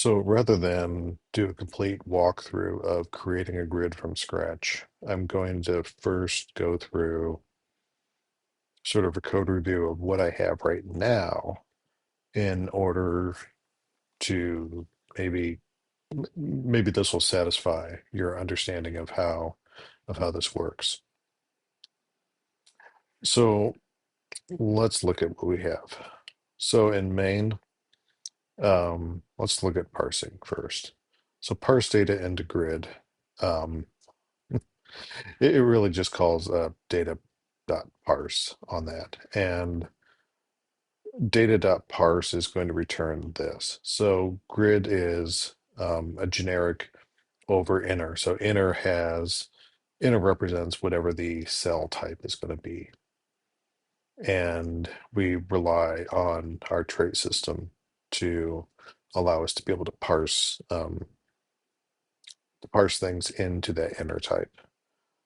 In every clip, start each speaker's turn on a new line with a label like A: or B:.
A: So rather than do a complete walkthrough of creating a grid from scratch, I'm going to first go through sort of a code review of what I have right now in order to maybe maybe this will satisfy your understanding of how this works. So let's look at what we have. So in main, let's look at parsing first. So parse data into grid. Um, it really just calls data.parse on that. And data.parse is going to return this. So grid is a generic over inner. So inner represents whatever the cell type is going to be. And we rely on our trait system to allow us to be able to parse things into that inner type.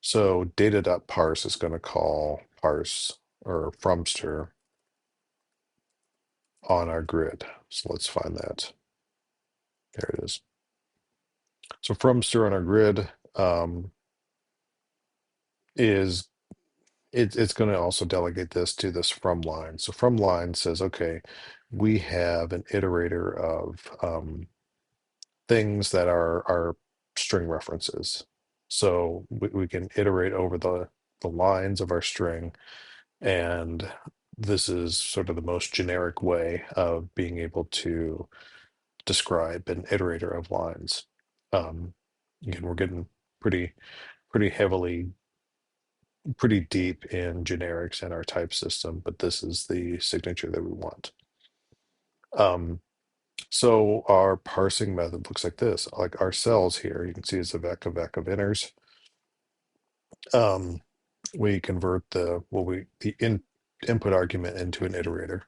A: So data.parse is going to call parse or FromStr on our grid. So let's find that. There it is. So FromStr on our grid is it's going to also delegate this to this from line. So from line says, okay, we have an iterator of things that are string references. So we can iterate over the lines of our string, and this is sort of the most generic way of being able to describe an iterator of lines. Um, Again, we're getting pretty heavily, pretty deep in generics in our type system, but this is the signature that we want. So our parsing method looks like this. Like our cells here, you can see it's a vec of inners. We convert the input argument into an iterator,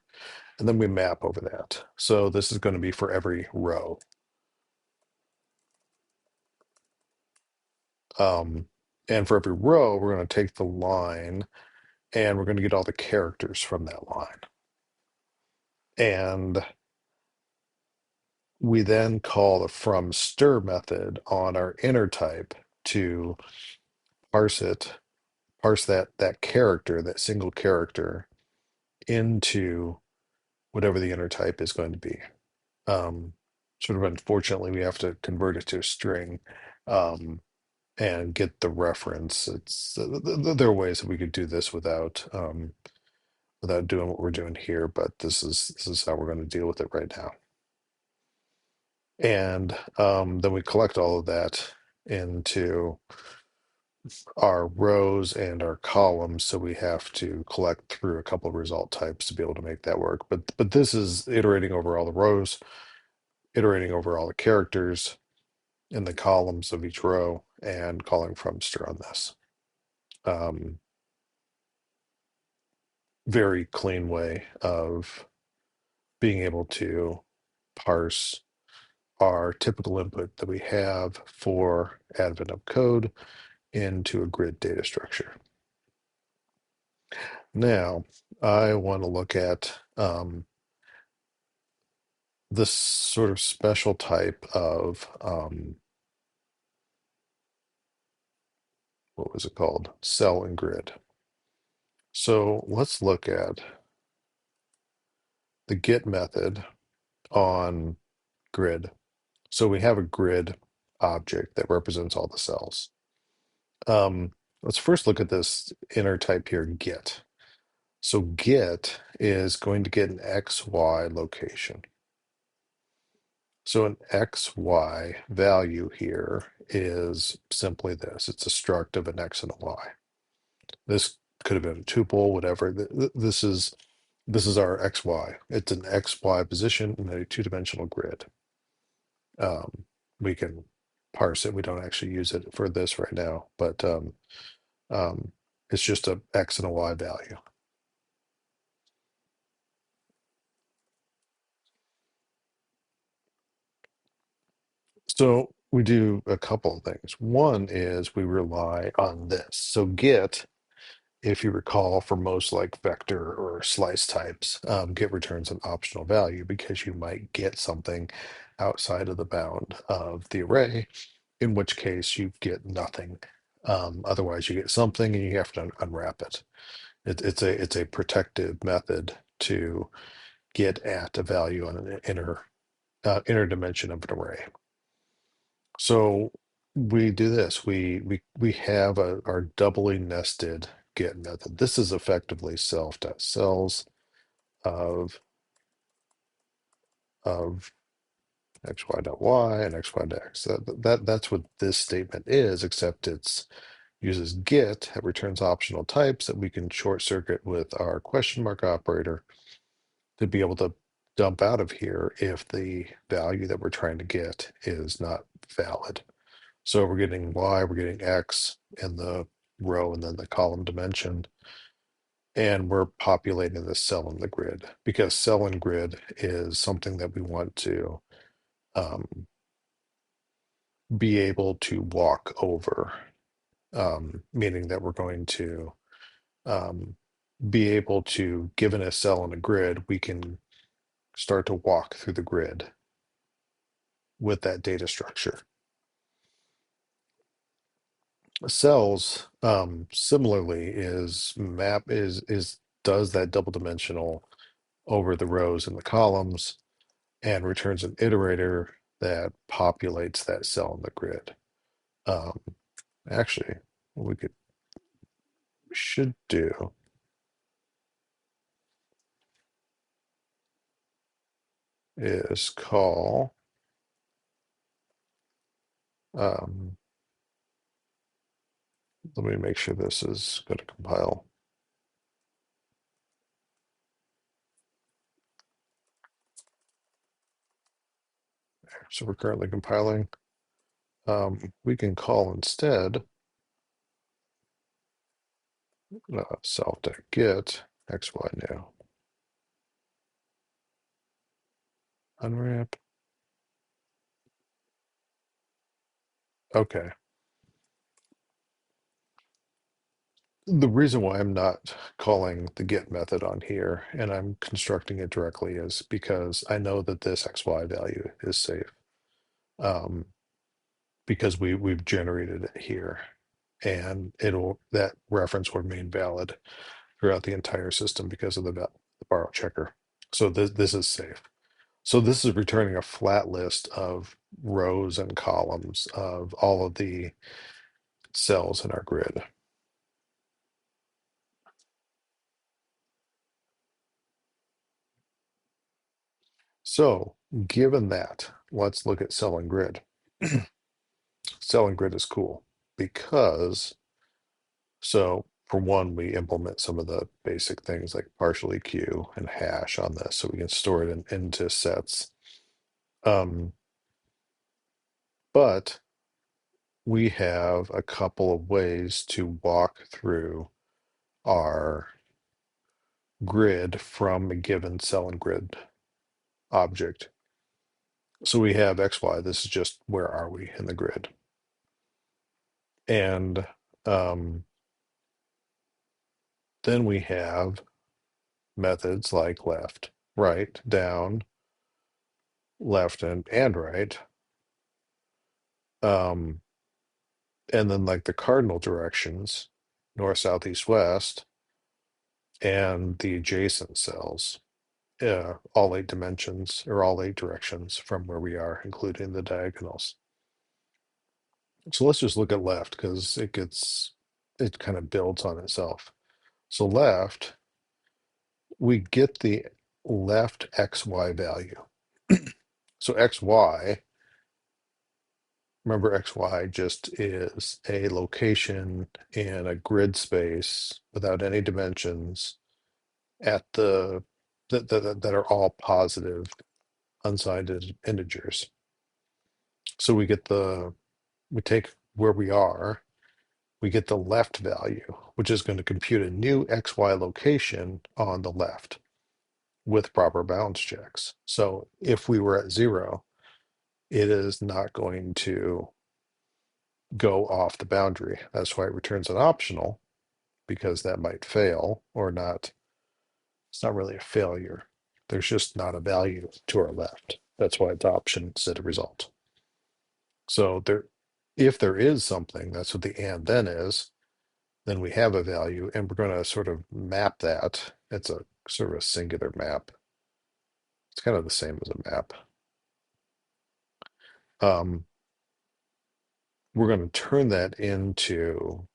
A: and then we map over that. So this is going to be for every row. And for every row, we're going to take the line and we're going to get all the characters from that line. And we then call the FromStr method on our inner type to parse it, parse that character, that single character, into whatever the inner type is going to be. Sort of unfortunately, we have to convert it to a string and get the reference. There are ways that we could do this without doing what we're doing here, but this is how we're going to deal with it right now. And then we collect all of that into our rows and our columns. So we have to collect through a couple of result types to be able to make that work. But this is iterating over all the rows, iterating over all the characters in the columns of each row, and calling FromStr on this. Very clean way of being able to parse our typical input that we have for advent of code into a grid data structure. Now, I want to look at this sort of special type of, what was it called? Cell and grid. So let's look at the get method on grid. So we have a grid object that represents all the cells. Let's first look at this inner type here, get. So get is going to get an XY location. So an XY value here is simply this. It's a struct of an X and a Y. This could have been a tuple, whatever. This is our XY. It's an XY position in a two-dimensional grid. We can parse it. We don't actually use it for this right now, but it's just a X and a Y value. So we do a couple of things. One is we rely on this. So get if you recall, for most like vector or slice types, get returns an optional value because you might get something outside of the bound of the array, in which case you get nothing. Otherwise, you get something and you have to unwrap it. It's a protective method to get at a value on an inner dimension of an array. So we do this. We have our doubly nested get method. This is effectively self.cells of of xy.y and xy.x. That's what this statement is, except it's uses get that returns optional types that we can short circuit with our question mark operator to be able to dump out of here if the value that we're trying to get is not valid. So we're getting y, we're getting x in the row and then the column dimension, and we're populating the cell in the grid because cell in grid is something that we want to be able to walk over, meaning that we're going to um, be able to, given a cell in a grid, we can start to walk through the grid with that data structure. Cells, similarly, is does that double dimensional over the rows and the columns and returns an iterator that populates that cell in the grid. Um, Actually, what we should do is call um, let me make sure this is going to compile. So we're currently compiling. We can call instead self.get xy new unwrap. Okay. The reason why I'm not calling the get method on here and I'm constructing it directly is because I know that this xy value is safe, because we've generated it here, and that reference will remain valid throughout the entire system because of the borrow checker. So this is safe. So this is returning a flat list of rows and columns of all of the cells in our grid. So given that, let's look at cell and grid. Cell and grid is cool because, so for one, we implement some of the basic things like partial EQ and hash on this, so we can store it into sets. But we have a couple of ways to walk through our grid from a given cell and grid object. So we have XY, this is just where are we in the grid. And then we have methods like left, right, down, left, and right. And then like the cardinal directions, north, south, east, west, and the adjacent cells. All 8 dimensions or all 8 directions from where we are, including the diagonals. So let's just look at left because it kind of builds on itself. So left, we get the left XY value. So XY, remember XY just is a location in a grid space without any dimensions at that are all positive unsigned integers. So we take where we are, we get the left value, which is going to compute a new XY location on the left with proper bounds checks. So if we were at 0, it is not going to go off the boundary. That's why it returns an optional. because that might fail or not. It's not really a failure. There's just not a value to our left. That's why it's option instead of result. So there, if there is something, that's what the and then is, then we have a value, and we're going to sort of map that. It's a sort of a singular map. It's kind of the same as a map. We're going to turn that into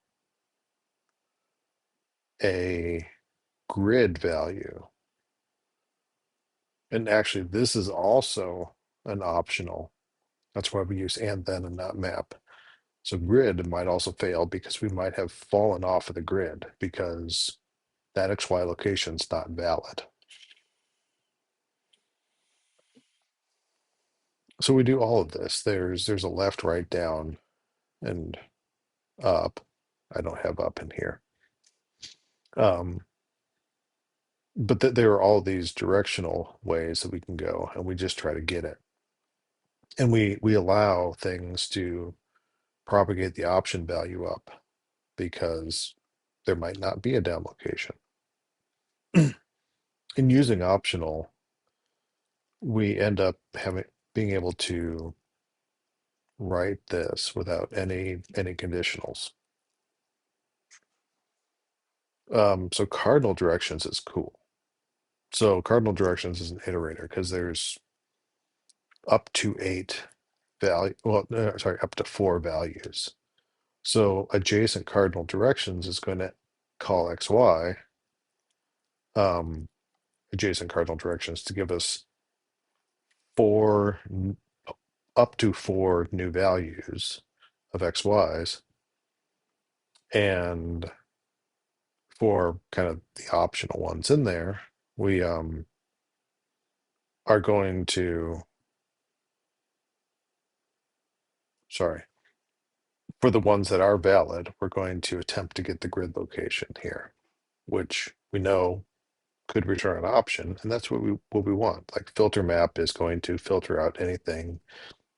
A: a grid value. And actually, this is also an optional. That's why we use and then and not map. So grid might also fail because we might have fallen off of the grid because that XY location is not valid. So we do all of this. There's a left, right, down, and up. I don't have up in here. But there are all these directional ways that we can go, and we just try to get it. And we allow things to propagate the option value up because there might not be a down location. In using optional, we end up being able to write this without any conditionals. So cardinal directions is cool. So cardinal directions is an iterator because there's up to 8 value. Well, sorry, up to 4 values. So adjacent cardinal directions is going to call XY adjacent cardinal directions to give us 4 up to 4 new values of XYs. And for kind of the optional ones in there, we are going to, sorry, for the ones that are valid, we're going to attempt to get the grid location here, which we know could return an option, and that's what we want. Like filter map is going to filter out anything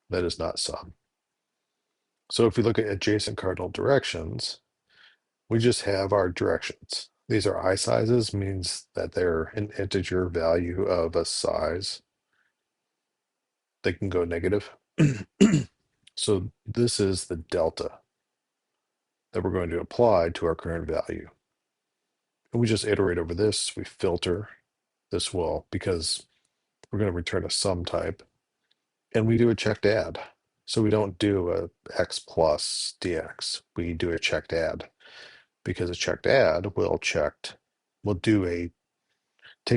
A: that is not sum. So if we look at adjacent cardinal directions, we just have our directions. These are I sizes, means that they're an integer value of a size. They can go negative. So this is the delta that we're going to apply to our current value. And we just iterate over this. We filter. This will, because we're going to return a sum type. And we do a checked add. So we don't do a x plus dx. We do a checked add because a checked add will take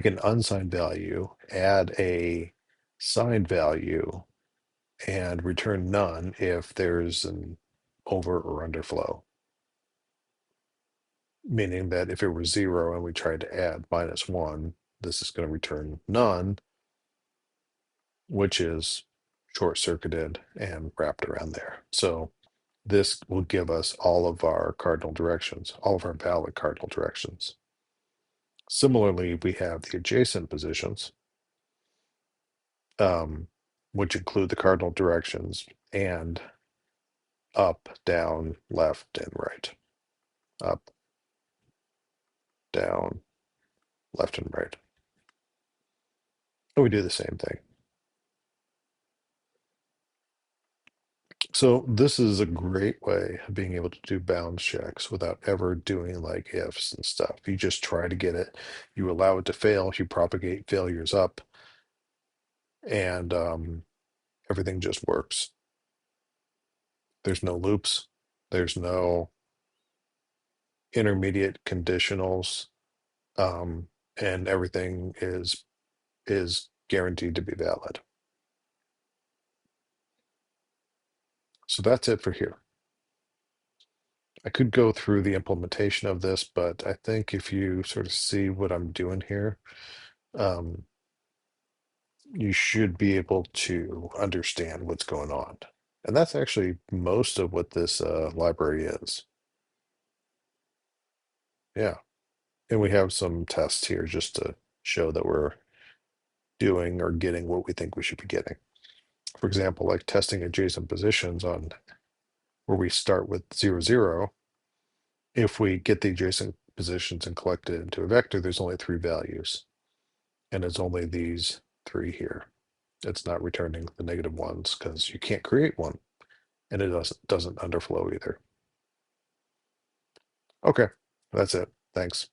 A: an unsigned value, add a signed value, and return none if there's an over or underflow. Meaning that if it were 0 and we tried to add -1, this is going to return none, which is short-circuited and wrapped around there. So this will give us all of our cardinal directions, all of our valid cardinal directions. Similarly, we have the adjacent positions, which include the cardinal directions and up, down, left, and right. Up, down, left, and right. And we do the same thing. So this is a great way of being able to do bounds checks without ever doing like ifs and stuff. You just try to get it, you allow it to fail, you propagate failures up, and everything just works. There's no loops, there's no intermediate conditionals, and everything is guaranteed to be valid. So that's it for here. I could go through the implementation of this, but I think if you sort of see what I'm doing here, you should be able to understand what's going on. And that's actually most of what this library is. Yeah. And we have some tests here just to show that we're doing or getting what we think we should be getting. For example, like testing adjacent positions on where we start with 0, 0. If we get the adjacent positions and collect it into a vector, there's only 3 values. And it's only these 3 here. It's not returning the negative ones because you can't create one. And it doesn't underflow either. Okay, that's it. Thanks.